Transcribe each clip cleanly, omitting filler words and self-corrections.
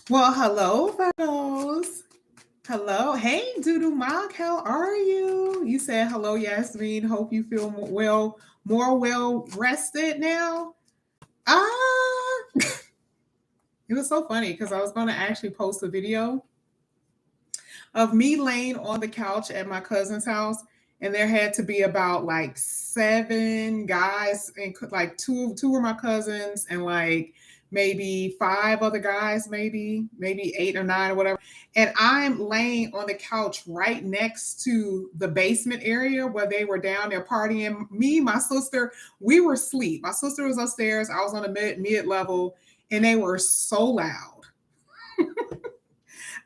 Well, hello, Virgos. Hello. Hey, Doodoo Mock, how are you? You said hello, Yasmin. Hope you feel more well rested now. Ah, it was so funny because I was going to actually post a video of me laying on the couch at my cousin's house, and there had to be about like seven guys, and like two were my cousins, and like maybe five other guys, maybe eight or nine or whatever. And I'm laying on the couch right next to the basement area where they were down there partying. Me, my sister, we were asleep. My sister was upstairs. I was on the mid level, and they were so loud.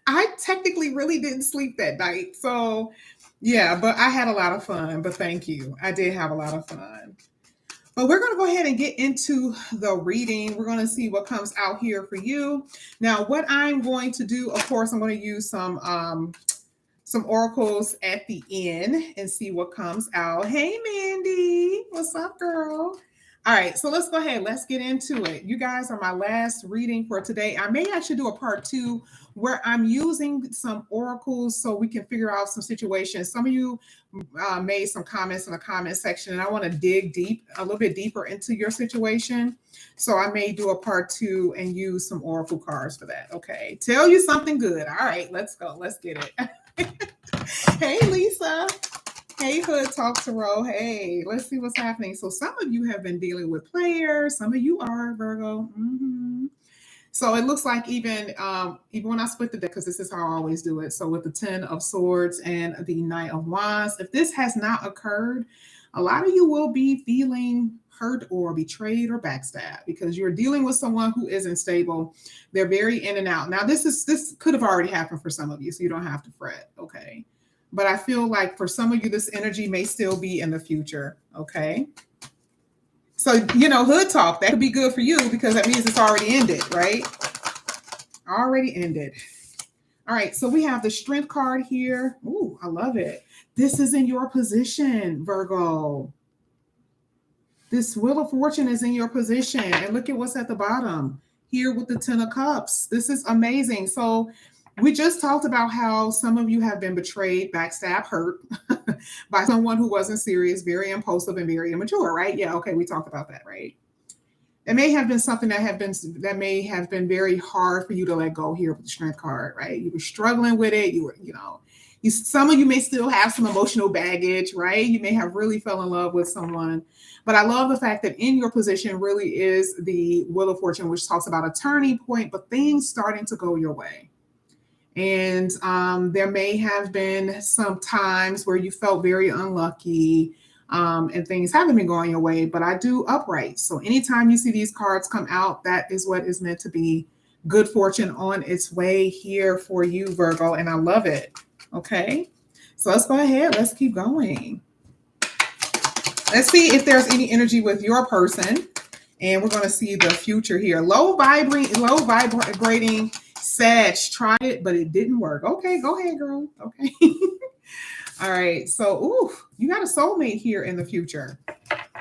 I technically really didn't sleep that night. So, yeah, but I had a lot of fun. But thank you. I did have a lot of fun. But we're going to go ahead and get into the reading. We're going to see what comes out here for you. Now, what I'm going to do, of course, I'm going to use some oracles at the end and see what comes out. Hey, Mandy, what's up, girl? All right, so let's go ahead. Let's get into it. You guys are my last reading for today. I may actually do a part two where I'm using some oracles so we can figure out some situations. Some of you made some comments in the comment section, and I want to dig deep, a little bit deeper into your situation. So I may do a part two and use some oracle cards for that. Okay, tell you something good. All right, let's go. Let's get it. Hey, Lisa. Hey, Hood Talk Tarot. Hey, let's see what's happening. So some of you have been dealing with players. Some of you are Virgo. So it looks like even when I split the deck, because this is how I always do it. So with the 10 of Swords and the Knight of Wands, if this has not occurred, a lot of you will be feeling hurt or betrayed or backstabbed because you're dealing with someone who isn't stable. They're very in and out. Now, this could have already happened for some of you, so you don't have to fret. Okay. But I feel like for some of you, this energy may still be in the future. Okay. So, hood talk, that could be good for you because that means it's already ended, right? Already ended. All right. So we have the Strength card here. Ooh, I love it. This is in your position, Virgo. This Wheel of Fortune is in your position. And look at what's at the bottom here with the 10 of Cups. This is amazing. So we just talked about how some of you have been betrayed, backstabbed, hurt by someone who wasn't serious, very impulsive, and very immature, right? Yeah, okay, we talked about that, right? It may have been something that may have been very hard for you to let go here with the Strength card, right? You were struggling with it. You were, some of you may still have some emotional baggage, right? You may have really fell in love with someone. But I love the fact that in your position really is the Wheel of Fortune, which talks about a turning point, but things starting to go your way. And there may have been some times where you felt very unlucky and things haven't been going your way, but I do upright. So anytime you see these cards come out, that is what is meant to be good fortune on its way here for you, Virgo. And I love it. Okay. So let's go ahead. Let's keep going. Let's see if there's any energy with your person. And we're going to see the future here. Low vibrating Sag tried it, but it didn't work. Okay, go ahead, girl. Okay. All right. So, you got a soulmate here in the future.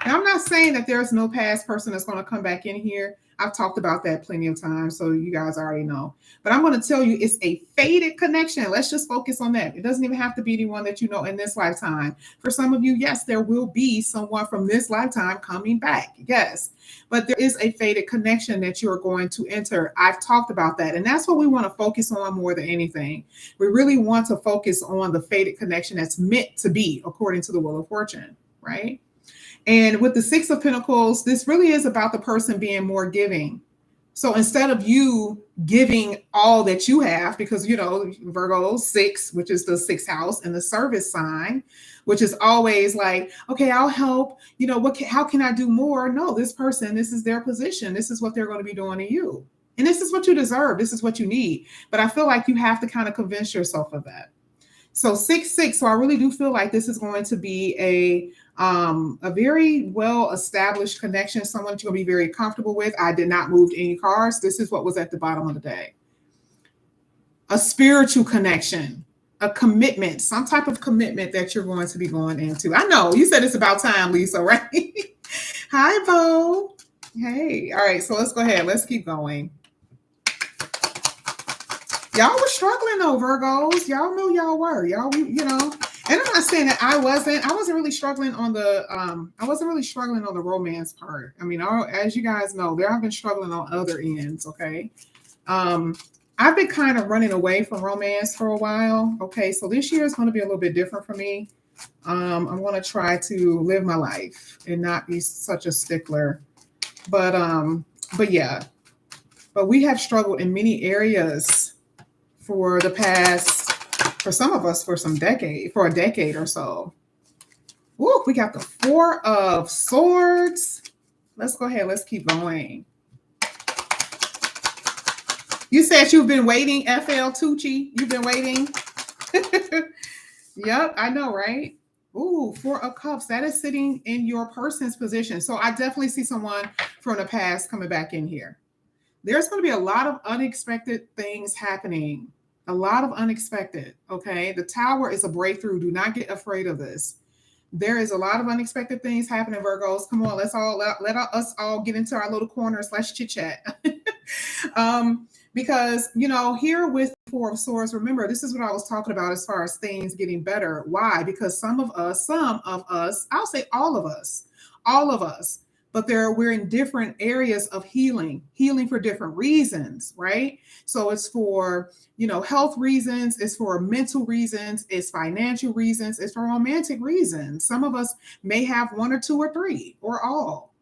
Now, I'm not saying that there's no past person that's going to come back in here. I've talked about that plenty of times, so you guys already know. But I'm going to tell you it's a fated connection. Let's just focus on that. It doesn't even have to be anyone that you know in this lifetime. For some of you, yes, there will be someone from this lifetime coming back. Yes. But there is a fated connection that you're going to enter. I've talked about that. And that's what we want to focus on more than anything. We really want to focus on the fated connection that's meant to be, according to the Wheel of Fortune, right? And with the Six of Pentacles, this really is about the person being more giving. So instead of you giving all that you have, because, Virgo 6, which is the sixth house and the service sign, which is always like, okay, I'll help. How can I do more? No, this person, this is their position. This is what they're going to be doing to you. And this is what you deserve. This is what you need. But I feel like you have to kind of convince yourself of that. So 6-6. So I really do feel like this is going to be a very well-established connection, someone you're going to be very comfortable with. I did not move any cards. This is what was at the bottom of the deck. A spiritual connection, a commitment, some type of commitment that you're going to be going into. I know you said it's about time, Lisa, right? Hi, Bo. Hey. All right. So let's go ahead. Let's keep going. Y'all were struggling though, Virgos. Y'all know y'all were. Y'all, you know. And I'm not saying that I wasn't. I wasn't really struggling on the. I wasn't really struggling on the romance part. I mean, as you guys know, there I've been struggling on other ends. Okay. Um, I've been kind of running away from romance for a while. Okay, so this year is going to be a little bit different for me. I'm going to try to live my life and not be such a stickler. But but yeah, but we have struggled in many areas for the past, for some of us, for a decade or so. Woo, we got the Four of Swords. Let's go ahead. Let's keep going. You said you've been waiting, FL Tucci. You've been waiting. Yep, I know, right? Ooh, Four of Cups. That is sitting in your person's position. So I definitely see someone from the past coming back in here. There's going to be a lot of unexpected things happening. A lot of unexpected. Okay. The Tower is a breakthrough. Do not get afraid of this. There is a lot of unexpected things happening, Virgos. Come on, let us all get into our little corners. Let's chit chat. Because here with Four of Swords, remember this is what I was talking about as far as things getting better. Why? Because some of us, I'll say all of us, but we're in different areas of healing for different reasons, right? So it's for health reasons, it's for mental reasons, it's financial reasons, it's for romantic reasons. Some of us may have one or two or three or all,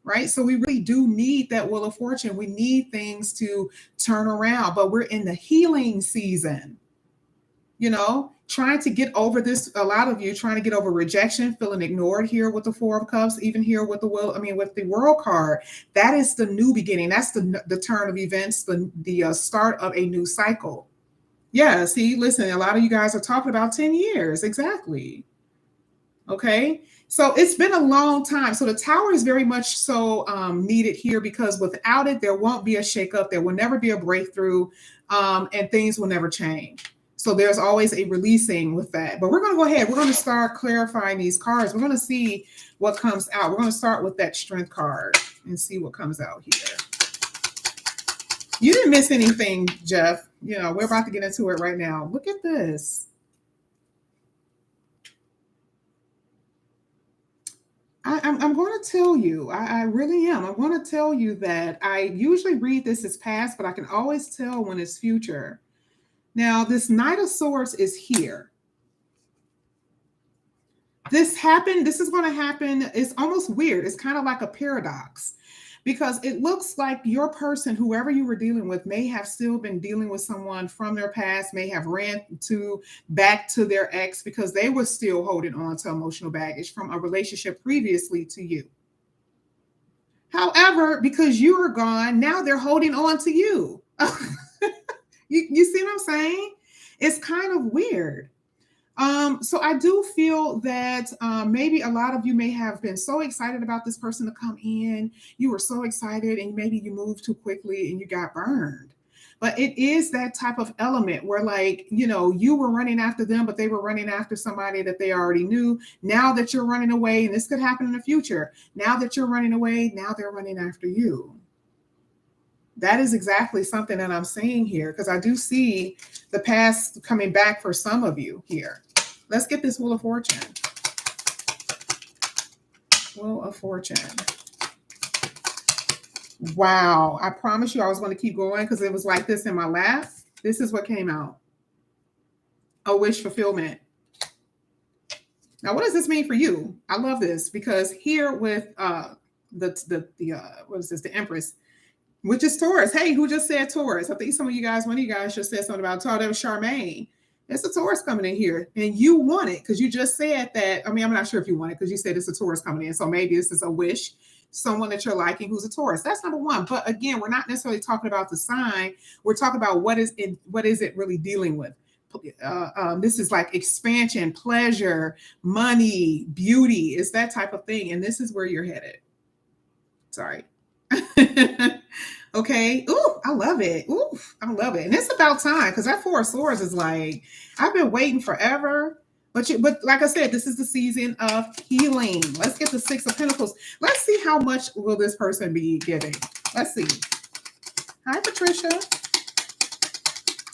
right? So we really do need that Wheel of Fortune. We need things to turn around, but we're in the healing season, trying to get over this. A lot of you trying to get over rejection, feeling ignored here with the Four of Cups, even here with with the World card. That is the new beginning. That's the turn of events, the start of a new cycle. Yeah, see, listen, a lot of you guys are talking about 10 years. Exactly. Okay. So it's been a long time. So the Tower is very much so needed here, because without it, there won't be a shakeup. There will never be a breakthrough, and things will never change. So there's always a releasing with that. But we're going to go ahead. We're going to start clarifying these cards. We're going to see what comes out. We're going to start with that Strength card and see what comes out here. You didn't miss anything, Jeff. We're about to get into it right now. Look at this. I'm going to tell you, I really am. I'm going to tell you that I usually read this as past, but I can always tell when it's future. Now, this Knight of Swords is here. This happened. This is going to happen. It's almost weird. It's kind of like a paradox, because it looks like your person, whoever you were dealing with, may have still been dealing with someone from their past, may have ran back to their ex because they were still holding on to emotional baggage from a relationship previously to you. However, because you were gone, now they're holding on to you. You see what I'm saying? It's kind of weird. So I do feel that maybe a lot of you may have been so excited about this person to come in. You were so excited, and maybe you moved too quickly and you got burned. But it is that type of element where, like, you were running after them, but they were running after somebody that they already knew. Now that you're running away, and this could happen in the future, now that you're running away, now they're running after you. That is exactly something that I'm seeing here, because I do see the past coming back for some of you here. Let's get this Wheel of Fortune. Wheel of Fortune. Wow. I promise you I was going to keep going because it was like this in my lap. This is what came out. A wish fulfillment. Now, what does this mean for you? I love this, because here with what is this? The Empress, which is Taurus. Hey, who just said Taurus? I think one of you guys just said something about Taurus. That was Charmaine. It's a Taurus coming in here, and you want it because you just said that. I mean, I'm not sure if you want it because you said it's a Taurus coming in. So maybe this is a wish, someone that you're liking who's a Taurus. That's number one. But again, we're not necessarily talking about the sign. We're talking about what is it really dealing with. This is like expansion, pleasure, money, beauty. It's that type of thing, and this is where you're headed. Sorry. Okay. Ooh, I love it. Ooh, I love it. And it's about time, because that Four of Swords is like, I've been waiting forever. But like I said, this is the season of healing. Let's get the Six of Pentacles. Let's see how much will this person be giving. Let's see. Hi, Patricia.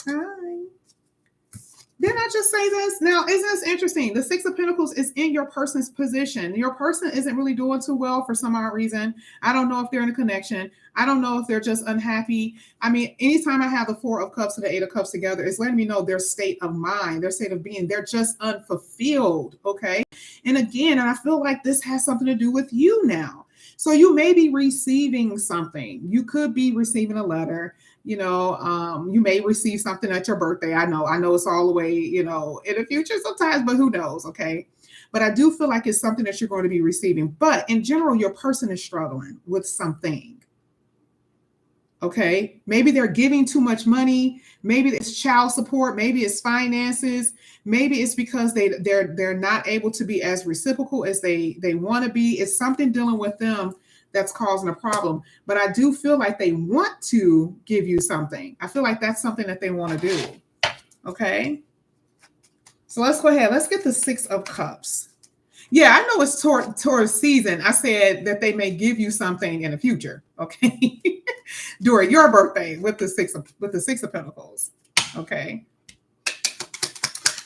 Hi. Didn't I just say this? Now, isn't this interesting? The Six of Pentacles is in your person's position. Your person isn't really doing too well for some odd reason. I don't know if they're in a connection. I don't know if they're just unhappy. I mean, anytime I have the Four of Cups and the Eight of Cups together, it's letting me know their state of mind, their state of being. They're just unfulfilled. Okay. And again, and I feel like this has something to do with you now. So you may be receiving something. You could be receiving a letter. You may receive something at your birthday. I know it's all the way, in the future sometimes, but who knows? Okay. But I do feel like it's something that you're going to be receiving. But in general, your person is struggling with something. Okay. Maybe they're giving too much money. Maybe it's child support. Maybe it's finances. Maybe it's because they're not able to be as reciprocal as they want to be. It's something dealing with them that's causing a problem. But I do feel like they want to give you something. I feel like that's something that they want to do. Okay. So let's go ahead. Let's get the Six of Cups. Yeah, I know it's towards season. I said that they may give you something in the future. Okay. During your birthday with the Six of Pentacles. Okay.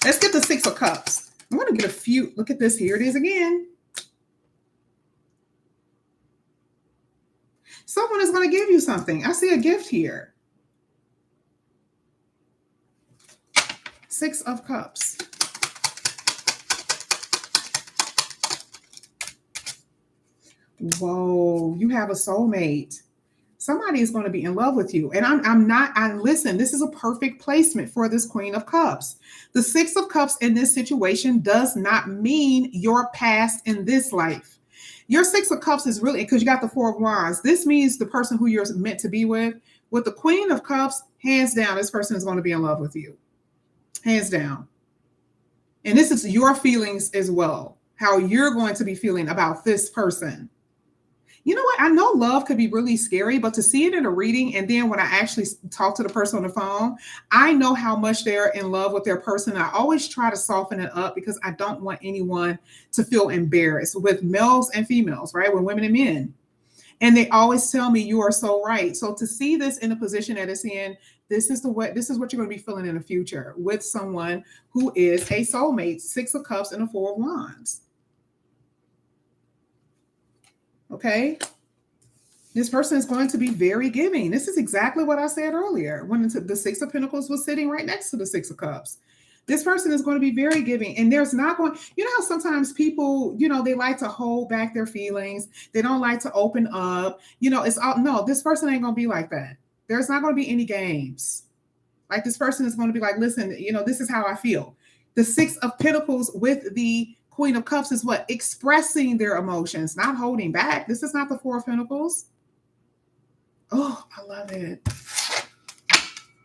Let's get the Six of Cups. I want to get a few. Look at this. Here it is again. Someone is going to give you something. I see a gift here. Six of Cups. Whoa, you have a soulmate. Somebody is going to be in love with you. And listen, this is a perfect placement for this Queen of Cups. The Six of Cups in this situation does not mean your past in this life. Your Six of Cups is really, because you got the Four of Wands. This means the person who you're meant to be with. With the Queen of Cups, hands down, this person is going to be in love with you. Hands down. And this is your feelings as well. How you're going to be feeling about this person. You know what? I know love could be really scary, but to see it in a reading, and then when I actually talk to the person on the phone, I know how much they're in love with their person. I always try to soften it up because I don't want anyone to feel embarrassed with males and females, right? With women and men. And they always tell me you are so right. So to see this in the position that it's in, this is what you're going to be feeling in the future with someone who is a soulmate, Six of Cups and a Four of Wands. Okay. This person is going to be very giving. This is exactly what I said earlier when the Six of Pentacles was sitting right next to the Six of Cups. This person is going to be very giving. And there's not going, how sometimes people, they like to hold back their feelings. They don't like to open up. It's all, no, this person ain't going to be like that. There's not going to be any games. Like this person is going to be like, listen, this is how I feel. The Six of Pentacles with the Queen of Cups is what? Expressing their emotions, not holding back. This is not the Four of Pentacles. Oh, I love it.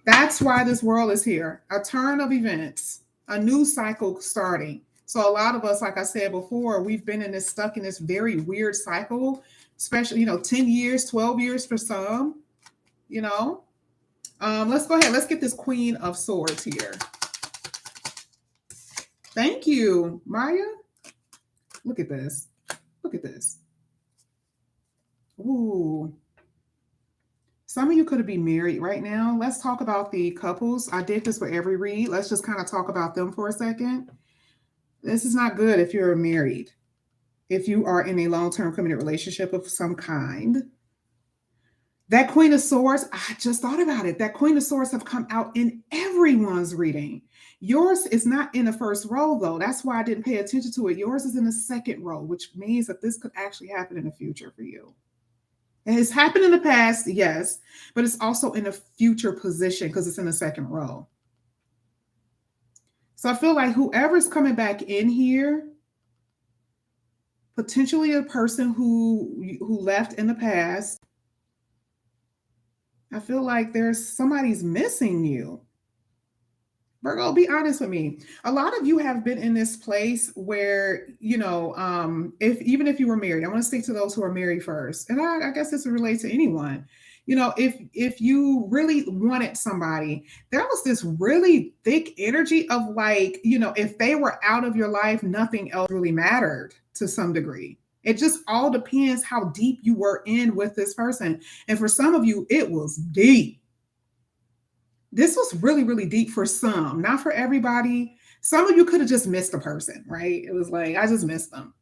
That's why this world is here. A turn of events, a new cycle starting. So a lot of us, like I said before, we've been stuck in this very weird cycle, especially, 10 years, 12 years for some, Let's go ahead. Let's get this Queen of Swords here. Thank you, Maya. Look at this. Look at this. Ooh. Some of you could be married right now. Let's talk about the couples. I did this for every read. Let's just kind of talk about them for a second. This is not good if you're married. If you are in a long-term committed relationship of some kind. That Queen of Swords, I just thought about it. That Queen of Swords have come out in everyone's reading. Yours is not in the first row, though. That's why I didn't pay attention to it. Yours is in the second row, which means that this could actually happen in the future for you. It has happened in the past, yes, but it's also in a future position because it's in the second row. So I feel like whoever's coming back in here, potentially a person who left in the past, I feel like somebody's missing you. Virgo, be honest with me. A lot of you have been in this place where, even if you were married, I want to speak to those who are married first. And I guess this would relate to anyone. If you really wanted somebody, there was this really thick energy of like, if they were out of your life, nothing else really mattered to some degree. It just all depends how deep you were in with this person. And for some of you, it was deep. This was really, really deep for some, not for everybody. Some of you could have just missed a person, right? It was like, I just missed them.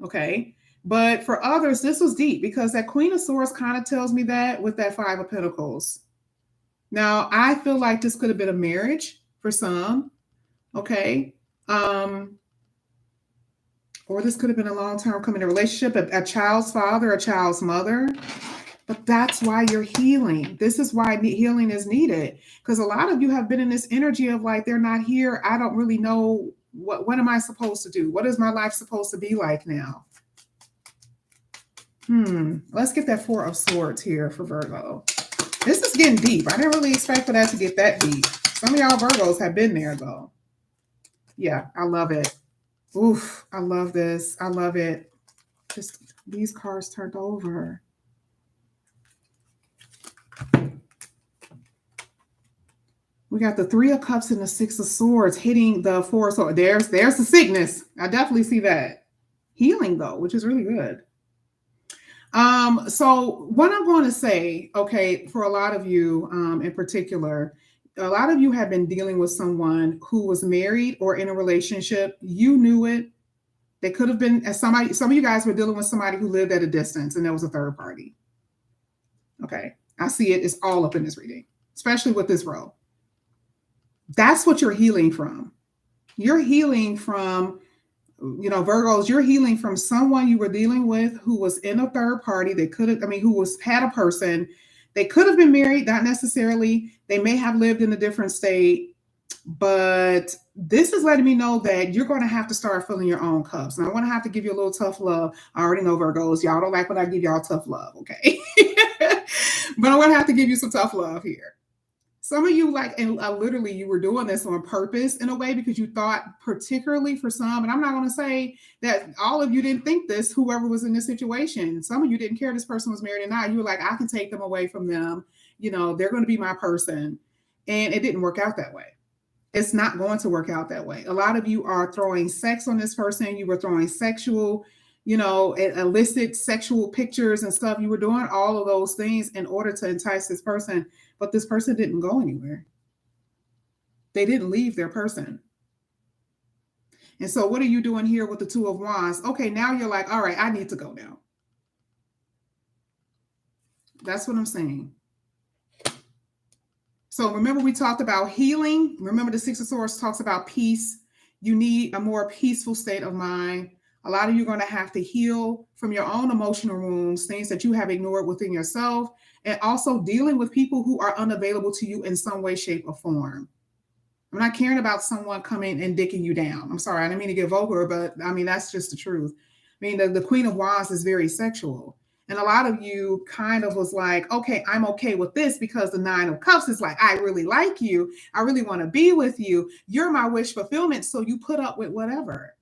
Okay. But for others, this was deep because that Queen of Swords kind of tells me that with that Five of Pentacles. Now, I feel like this could have been a marriage for some. Okay. Or this could have been a long-term committed relationship, a child's father, a child's mother. But that's why you're healing. This is why healing is needed. Because a lot of you have been in this energy of like, they're not here. I don't really know what am I supposed to do? What is my life supposed to be like now? Let's get that Four of Swords here for Virgo. This is getting deep. I didn't really expect for that to get that deep. Some of y'all Virgos have been there though. Yeah, I love it. Oof, I love this. I love it. Just these cards turned over. We got the Three of Cups and the Six of Swords hitting the Four of Swords. There's the sickness. I definitely see that. Healing though, which is really good. So what I'm going to say, okay, for a lot of you in particular, a lot of you have been dealing with someone who was married or in a relationship. You knew it. They could have been somebody. Some of you guys were dealing with somebody who lived at a distance, and there was a third party. Okay, I see it. It's all up in this reading, especially with this row. That's what you're healing from. You're healing from, Virgos, you're healing from someone you were dealing with who was in a third party. They could have, had a person. They could have been married, not necessarily. They may have lived in a different state. But this is letting me know that you're going to have to start filling your own cups. And I want to have to give you a little tough love. I already know Virgos. Y'all don't like when I give y'all tough love, okay? But I'm going to have to give you some tough love here. Some of you literally you were doing this on purpose in a way because you thought particularly for some, and I'm not going to say that all of you didn't think this, whoever was in this situation. Some of you didn't care this person was married or not. You were like, I can take them away from them. They're going to be my person. And it didn't work out that way. It's not going to work out that way. A lot of you are throwing sex on this person. You were throwing sexual, illicit sexual pictures and stuff. You were doing all of those things in order to entice this person. But this person didn't go anywhere. They didn't leave their person. And so what are you doing here with the Two of Wands? Okay, now you're like, all right, I need to go now. That's what I'm saying. So remember we talked about healing. Remember the Six of Swords talks about peace. You need a more peaceful state of mind. A lot of you are going to have to heal from your own emotional wounds, things that you have ignored within yourself, and also dealing with people who are unavailable to you in some way, shape, or form. I'm not caring about someone coming and dicking you down. I'm sorry, I didn't mean to get vulgar, but I mean, that's just the truth. I mean, the Queen of Wands is very sexual. And a lot of you kind of was like, okay, I'm okay with this because the Nine of Cups is like, I really like you. I really want to be with you. You're my wish fulfillment. So you put up with whatever.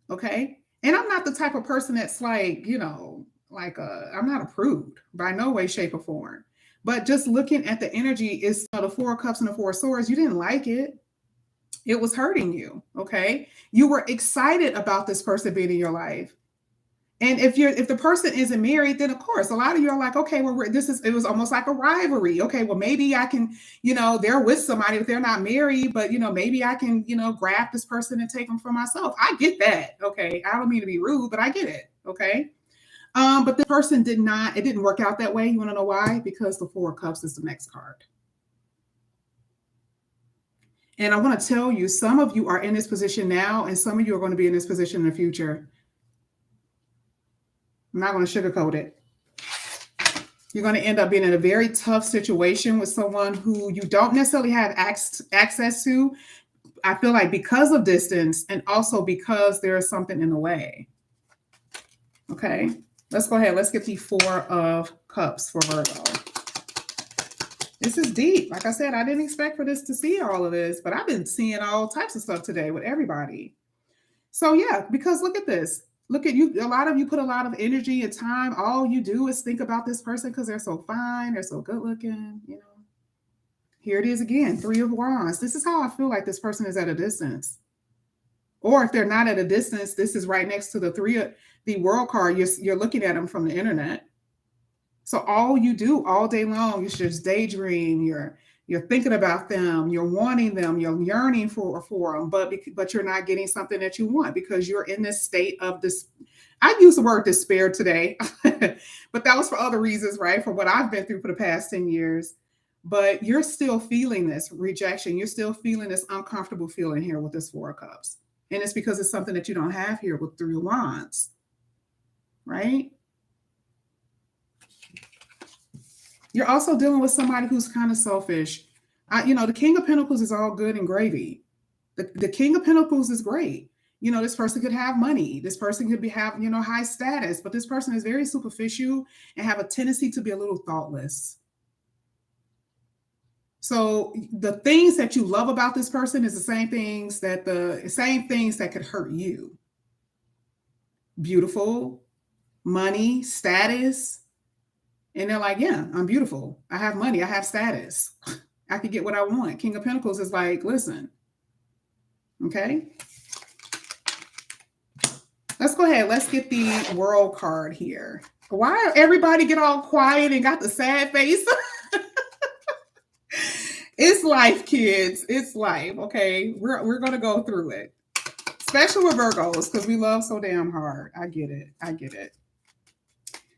Okay. And I'm not the type of person that's like, I'm not a prude by no way, shape, or form. But just looking at the energy is the Four of Cups and the Four of Swords. You didn't like it. It was hurting you. Okay. You were excited about this person being in your life. And if the person isn't married, then of course, a lot of you are like, okay, well, it was almost like a rivalry. Okay, well, maybe I can, they're with somebody, if they're not married, but maybe I can, grab this person and take them for myself. I get that. Okay. I don't mean to be rude, but I get it. Okay. But the person it didn't work out that way. You want to know why? Because the Four of Cups is the next card. And I want to tell you, some of you are in this position now, and some of you are going to be in this position in the future. I'm not going to sugarcoat it. You're going to end up being in a very tough situation with someone who you don't necessarily have access to. I feel like because of distance and also because there is something in the way. Okay, let's go ahead. Let's get the Four of Cups for Virgo. This is deep. Like I said, I didn't expect for this to see all of this, but I've been seeing all types of stuff today with everybody. So yeah, because look at this. Look at you. A lot of you put a lot of energy and time. All you do is think about this person because they're so fine. They're so good looking, Here it is again. Three of Wands. This is how I feel like this person is at a distance. Or if they're not at a distance, this is right next to the World card. You're looking at them from the internet. So all you do all day long, you just daydream. You're thinking about them. You're wanting them. You're yearning for them, but you're not getting something that you want because you're in this state of this. I use the word despair today, but that was for other reasons, right? For what I've been through for the past 10 years. But you're still feeling this rejection. You're still feeling this uncomfortable feeling here with this Four of Cups, and it's because it's something that you don't have here with Three of Wands, right? You're also dealing with somebody who's kind of selfish. The King of Pentacles is all good and gravy. The King of Pentacles is great. This person could have money. This person could have, high status, but this person is very superficial and have a tendency to be a little thoughtless. So the things that you love about this person is the same things that could hurt you. Beautiful, money, status. And they're like, yeah, I'm beautiful. I have money. I have status. I can get what I want. King of Pentacles is like, listen, okay. Let's go ahead. Let's get the World card here. Why everybody get all quiet and got the sad face? It's life, kids. It's life. Okay. We're going to go through it. Especially with Virgos, because we love so damn hard. I get it. I get it.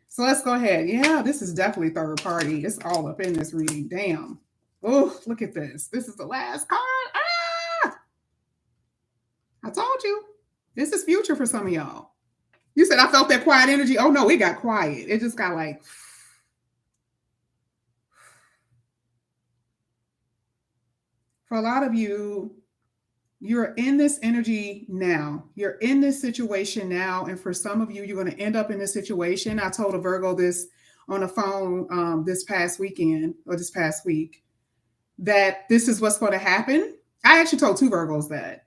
So let's go ahead. Yeah, this is definitely third party. It's all up in this reading. Damn. Oh, look at this. This is the last card. Ah! I told you. This is future for some of y'all. You said I felt that quiet energy. Oh, no, it got quiet. It just got like... For a lot of you, you're in this energy now. You're in this situation now. And for some of you, you're going to end up in this situation. I told a Virgo this on the phone this past weekend or this past week, that this is what's going to happen. I actually told two Virgos that.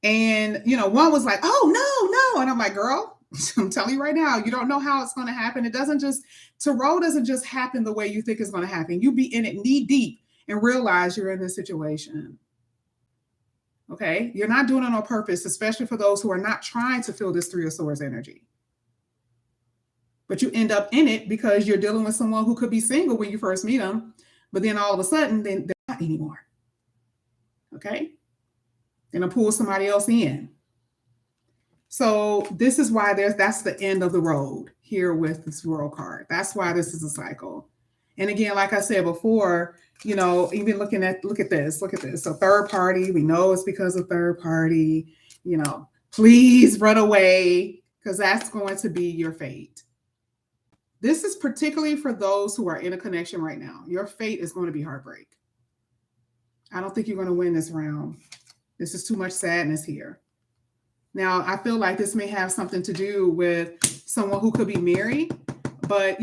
And, one was like, oh, no. And I'm like, girl, I'm telling you right now, you don't know how it's going to happen. Tarot doesn't just happen the way you think it's going to happen. You be in it knee deep and realize you're in this situation. Okay? You're not doing it on purpose, especially for those who are not trying to feel this Three of Swords energy. But you end up in it because you're dealing with someone who could be single when you first meet them, but then all of a sudden, they're not anymore. Okay? Then I'll pull somebody else in. So this is why that's the end of the road here with this World card. That's why this is a cycle. And again, like I said before, even look at this. So third party, we know it's because of third party, please run away because that's going to be your fate. This is particularly for those who are in a connection right now. Your fate is going to be heartbreak. I don't think you're going to win this round. This is too much sadness here. Now, I feel like this may have something to do with someone who could be married, but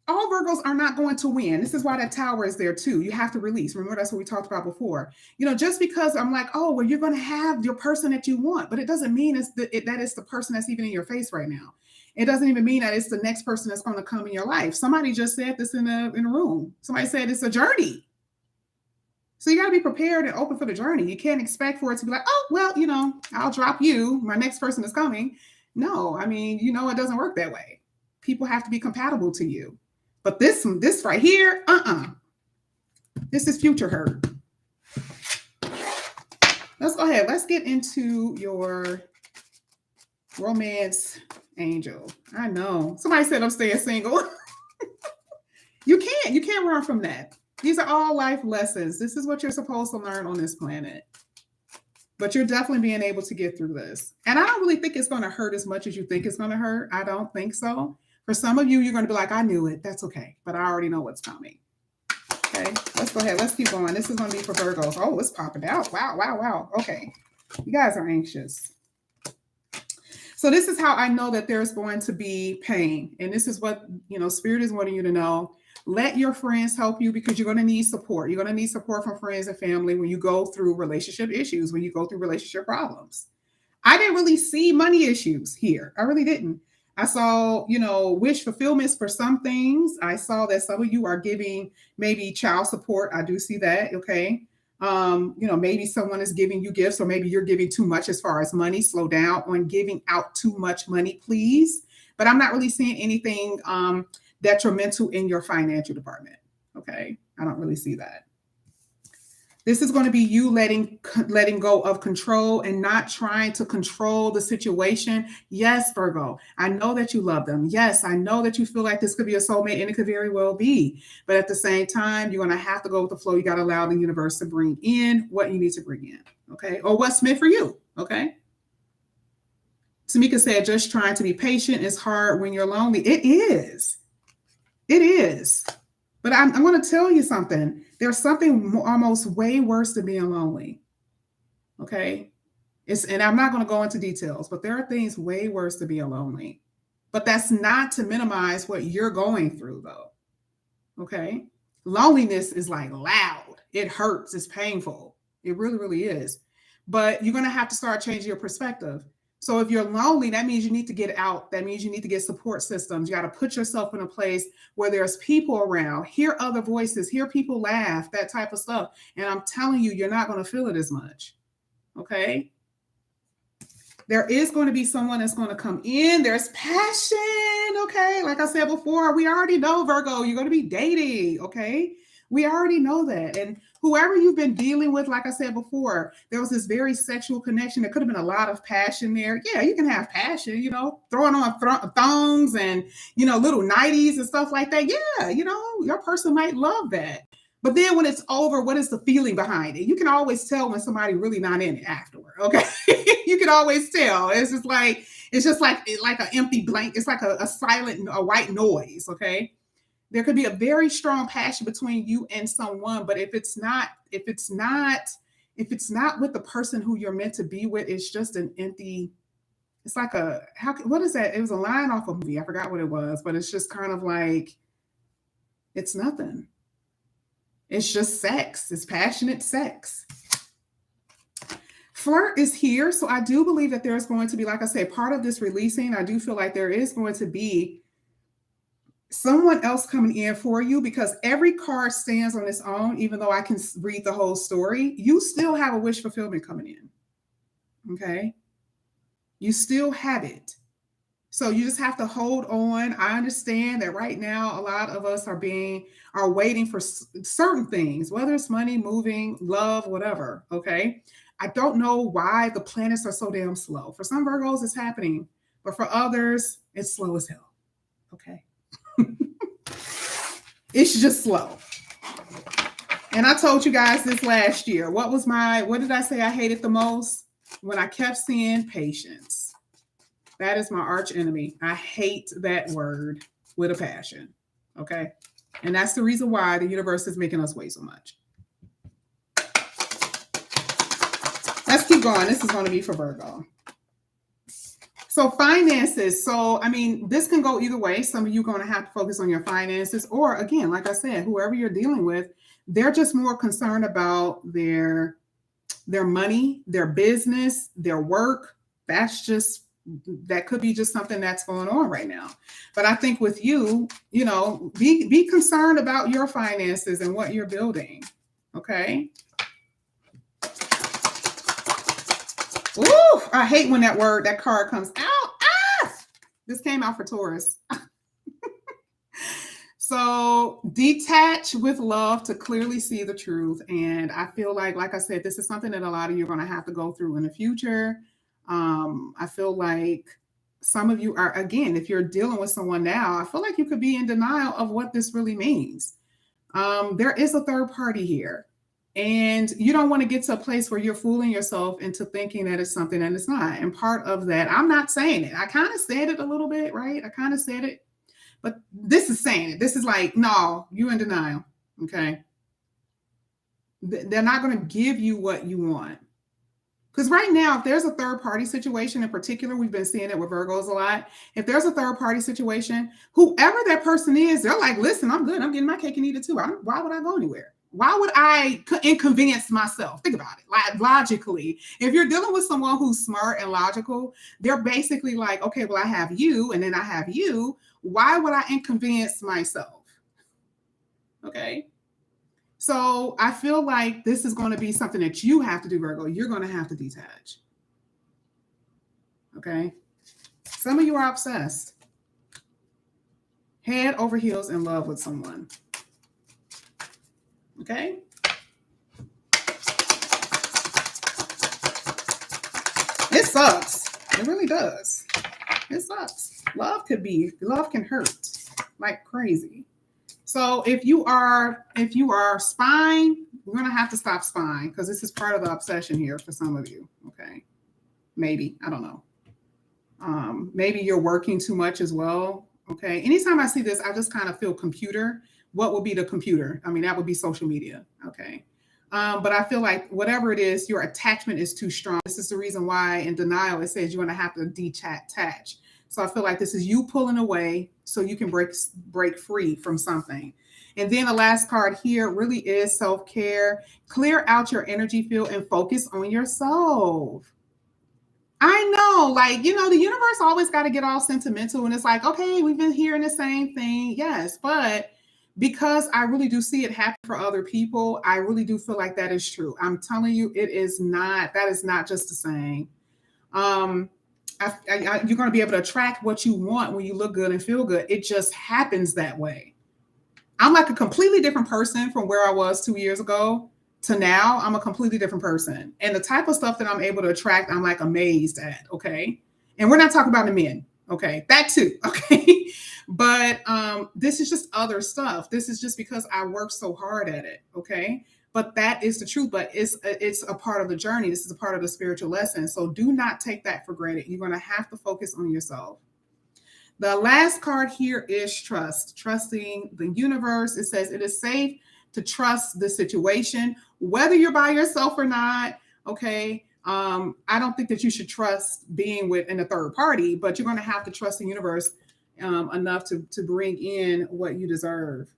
all Virgos are not going to win. This is why that Tower is there too. You have to release. Remember, that's what we talked about before. Just because I'm like, oh, well, you're going to have your person that you want, but it doesn't mean that it's the person that's even in your face right now. It doesn't even mean that it's the next person that's going to come in your life. Somebody just said this in a room. Somebody said it's a journey. So you got to be prepared and open for the journey. You can't expect for it to be like, oh, well, I'll drop you. My next person is coming. No, I mean, it doesn't work that way. People have to be compatible to you. But this right here, this is future hurt. Let's go ahead. Let's get into your romance angel. I know. Somebody said I'm staying single. You can't run from that. These are all life lessons. This is what you're supposed to learn on this planet. But you're definitely being able to get through this. And I don't really think it's going to hurt as much as you think it's going to hurt. I don't think so. For some of you, you're going to be like, I knew it. That's okay. But I already know what's coming. Okay, let's go ahead. Let's keep going. This is going to be for Virgos. Oh, it's popping out. Wow. Okay. You guys are anxious. So this is how I know that there's going to be pain. And this is what, Spirit is wanting you to know. Let your friends help you because you're going to need support. You're going to need support from friends and family when you go through relationship issues, when you go through relationship problems. I didn't really see money issues here. I really didn't. I saw, wish fulfillments for some things. I saw that some of you are giving maybe child support. I do see that. Okay. Maybe someone is giving you gifts, or maybe you're giving too much as far as money. Slow down on giving out too much money, please. but I'm not really seeing anything detrimental in your financial department. Okay, I don't really see that. This is going to be you letting go of control and not trying to control the situation. Yes, Virgo, I know that you love them. Yes, I know that you feel like this could be a soulmate, and it could very well be. But at the same time, you're going to have to go with the flow. You got to allow the universe to bring in what you need to bring in, okay? Or what's meant for you, okay? Tamika said, just trying to be patient is hard when you're lonely. It is. It is. But I'm going to tell you something. There's something almost way worse than being lonely. Okay? And I'm not going to go into details, but there are things way worse than being lonely. But that's not to minimize what you're going through, though. Okay? Loneliness is like loud. It hurts. It's painful. It really, really is. But you're going to have to start changing your perspective. So if you're lonely, that means you need to get out. That means you need to get support systems. You got to put yourself in a place where there's people around, hear other voices, hear people laugh, that type of stuff. And I'm telling you, you're not going to feel it as much. Okay? There is going to be someone that's going to come in. There's passion. Okay? Like I said before, we already know, Virgo, you're going to be dating. Okay? We already know that. And whoever you've been dealing with, like I said before, there was this very sexual connection. There could have been a lot of passion there. Yeah, you can have passion, throwing on thongs and, little nighties and stuff like that. Yeah, your person might love that. But then when it's over, what is the feeling behind it? You can always tell when somebody really not in it afterward. Okay. You can always tell. It's just like an empty blank. It's like a silent, a white noise. Okay. There could be a very strong passion between you and someone, but if it's not with the person who you're meant to be with, it's just an empty. It's like what is that? It was a line off a movie. I forgot what it was, but it's just kind of like, it's nothing. It's just sex. It's passionate sex. Flirt is here. So I do believe that there's going to be, like I said, part of this releasing, I do feel like there is going to be someone else coming in for you, because every card stands on its own. Even though I can read the whole story, you still have a wish fulfillment coming in. Okay. You still have it. So you just have to hold on. I understand that right now, a lot of us are waiting for certain things, whether it's money, moving, love, whatever. Okay. I don't know why the planets are so damn slow. For some Virgos, it's happening, but for others, it's slow as hell. Okay. It's just slow. And I told you guys this last year. What did I say I hated the most? When I kept seeing patience. That is my arch enemy. I hate that word with a passion. Okay. And that's the reason why the universe is making us wait so much. Let's keep going. This is going to be for Virgo. So finances. So, this can go either way. Some of you are going to have to focus on your finances, or again, like I said, whoever you're dealing with, they're just more concerned about their money, their business, their work. That could be just something that's going on right now. But I think with you, be concerned about your finances and what you're building. Okay. Ooh, I hate when that card comes out. This came out for Taurus. So detach with love to clearly see the truth. And I feel like I said, this is something that a lot of you are going to have to go through in the future. I feel like some of you are, again, if you're dealing with someone now, I feel like you could be in denial of what this really means. There is a third party here, and you don't want to get to a place where you're fooling yourself into thinking that it's something and it's not. And part of that, I'm not saying it. I kind of said it a little bit, right? I kind of said it, but this is saying it. This is like, no, you're in denial. Okay. They're not going to give you what you want. Because right now, if there's a third party situation in particular, we've been seeing it with Virgos a lot. If there's a third party situation, whoever that person is, they're like, listen, I'm good. I'm getting my cake and eat it too. Why would I go anywhere? Why would I inconvenience myself? Think about it. Like, logically, if you're dealing with someone who's smart and logical, they're basically like, okay, well, I have you and then I have you. Why would I inconvenience myself? Okay. So I feel like this is going to be something that you have to do, Virgo. You're going to have to detach. Okay. Some of you are obsessed. Head over heels in love with someone. Okay. It sucks. It really does. It sucks. Love can hurt like crazy. So if you are spying, we're gonna have to stop spying because this is part of the obsession here for some of you. Okay. Maybe. I don't know. Maybe you're working too much as well. Okay. Anytime I see this, I just kind of feel computer. What would be the computer? I mean, that would be social media. Okay. But I feel like whatever it is, your attachment is too strong. This is the reason why in denial it says you're going to have to detach. So I feel like this is you pulling away so you can break free from something. And then the last card here really is self-care. Clear out your energy field and focus on yourself. I know, like, the universe always got to get all sentimental. And it's like, okay, we've been hearing the same thing. Yes. But because I really do see it happen for other people, I really do feel like that is true. I'm telling you, that is not just a saying. You're going to be able to attract what you want when you look good and feel good. It just happens that way. I'm like a completely different person from where I was 2 years ago to now. I'm a completely different person. And the type of stuff that I'm able to attract, I'm like amazed at. Okay. And we're not talking about the men. Okay. That too. Okay. But this is just other stuff. This is just because I work so hard at it. Okay. But that is the truth. But it's a part of the journey. This is a part of the spiritual lesson. So do not take that for granted. You're going to have to focus on yourself. The last card here is trust, trusting the universe. It says it is safe to trust the situation, whether you're by yourself or not. Okay. I don't think that you should trust being in a third party, but you're going to have to trust the universe enough to bring in what you deserve.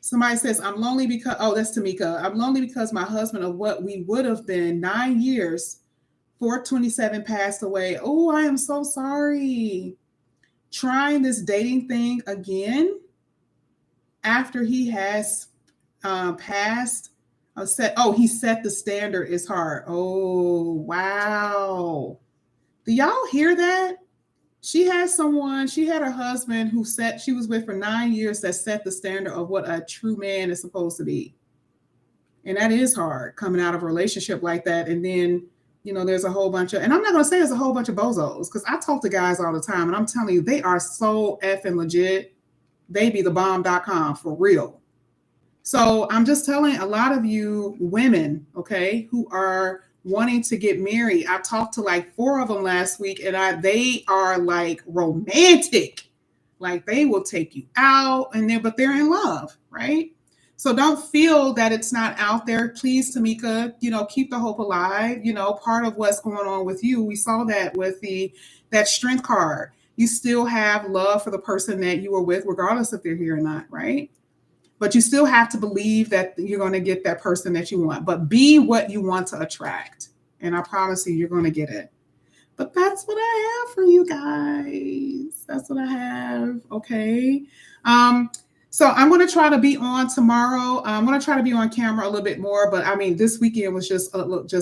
Somebody says, I'm lonely because, oh, that's Tamika. I'm lonely because my husband of what we would have been 9 years, 427 passed away. Oh, I am so sorry. Trying this dating thing again after he has passed. He set the standard is hard. Oh, wow. Do y'all hear that? She had her husband who she was with for 9 years that set the standard of what a true man is supposed to be. And that is hard coming out of a relationship like that. And then, there's a whole bunch of, and I'm not going to say there's a whole bunch of bozos because I talk to guys all the time and I'm telling you, they are so effing legit. They be the bomb.com for real. So I'm just telling a lot of you women, okay, who are wanting to get married. I talked to like 4 of them last week and they are like romantic. Like they will take you out but they're in love, right? So don't feel that it's not out there. Please, Tamika, keep the hope alive. Part of what's going on with you, we saw that with that strength card. You still have love for the person that you were with, regardless if they're here or not, right? But you still have to believe that you're going to get that person that you want. But be what you want to attract. And I promise you're going to get it. But that's what I have for you guys. That's what I have. Okay. So I'm going to try to be on tomorrow. I'm going to try to be on camera a little bit more. But I mean, this weekend was just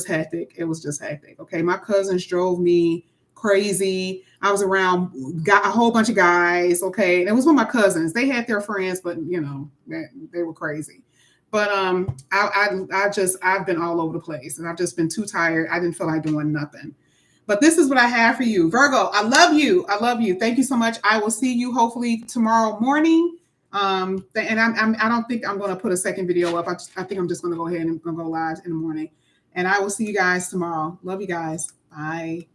hectic. It was just hectic. Okay. My cousins drove me crazy. I was around a whole bunch of guys. Okay. And it was with my cousins. They had their friends, but they were crazy. But I've been all over the place and I've just been too tired. I didn't feel like doing nothing. But this is what I have for you. Virgo, I love you. I love you. Thank you so much. I will see you hopefully tomorrow morning. And I don't think I'm going to put a second video up. I think I'm just going to go ahead and go live in the morning. And I will see you guys tomorrow. Love you guys. Bye.